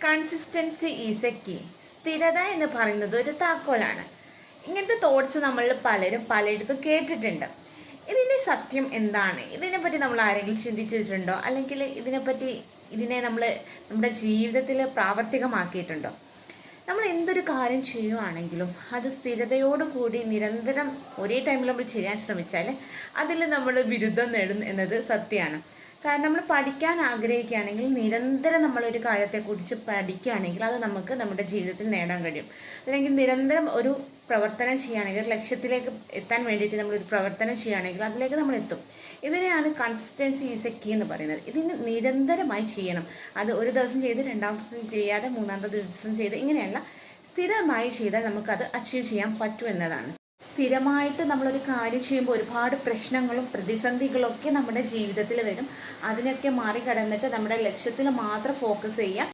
Consistency is A key. സ്ഥിരത എന്ന് പറയുന്നത് ഒരു താക്കോലാണ്. ഇങ്ങനത്തെ തോട്ട്സ് നമ്മൾ പലയിടത്തും കേട്ടിട്ടുണ്ട്. ഇതിൻ്റെ സത്യം എന്താണ്? ഇതിനെപ്പറ്റി നമ്മൾ ആരെങ്കിലും ചിന്തിച്ചിട്ടുണ്ടോ? അല്ലെങ്കിൽ ഇതിനെ നമ്മൾ നമ്മുടെ ജീവിതത്തിൽ പ്രാവർത്തികമാക്കിയിട്ടുണ്ടോ? നമ്മൾ എന്തൊരു കാര്യം ചെയ്യുവാണെങ്കിലും അത് സ്ഥിരതയോടുകൂടി നിരന്തരം ഒരേ ടൈമിൽ നമ്മൾ ചെയ്യാൻ ശ്രമിച്ചാൽ അതിൽ നമ്മൾ ബിരുദം നേടും എന്നത് സത്യമാണ്. കാരണം നമ്മൾ പഠിക്കാൻ ആഗ്രഹിക്കുകയാണെങ്കിൽ നിരന്തരം നമ്മളൊരു കാര്യത്തെക്കുറിച്ച് പഠിക്കുകയാണെങ്കിൽ അത് നമുക്ക് നമ്മുടെ ജീവിതത്തിൽ നേടാൻ കഴിയും. അല്ലെങ്കിൽ നിരന്തരം ഒരു പ്രവർത്തനം ചെയ്യുകയാണെങ്കിൽ, ലക്ഷ്യത്തിലേക്ക് എത്താൻ വേണ്ടിയിട്ട് നമ്മളൊരു പ്രവർത്തനം ചെയ്യുകയാണെങ്കിൽ അതിലേക്ക് നമ്മൾ എത്തും. ഇതിനെയാണ് കൺസിസ്റ്റൻസി ഈസ് എ കീ എന്ന് പറയുന്നത്. ഇതിന് നിരന്തരമായി ചെയ്യണം. അത് ഒരു ദിവസം ചെയ്ത് രണ്ടാമത്തെ ദിവസം ചെയ്യാതെ മൂന്നാമത്തെ ദിവസം ചെയ്ത് ഇങ്ങനെയല്ല, സ്ഥിരമായി ചെയ്താൽ നമുക്കത് അച്ചീവ് ചെയ്യാൻ പറ്റും എന്നതാണ്. സ്ഥിരമായിട്ട് നമ്മളൊരു കാര്യം ചെയ്യുമ്പോൾ ഒരുപാട് പ്രശ്നങ്ങളും പ്രതിസന്ധികളൊക്കെ നമ്മുടെ ജീവിതത്തിൽ വരും. അതിനൊക്കെ മറികടന്നിട്ട് നമ്മുടെ ലക്ഷ്യത്തിൽ മാത്രം ഫോക്കസ് ചെയ്യുക.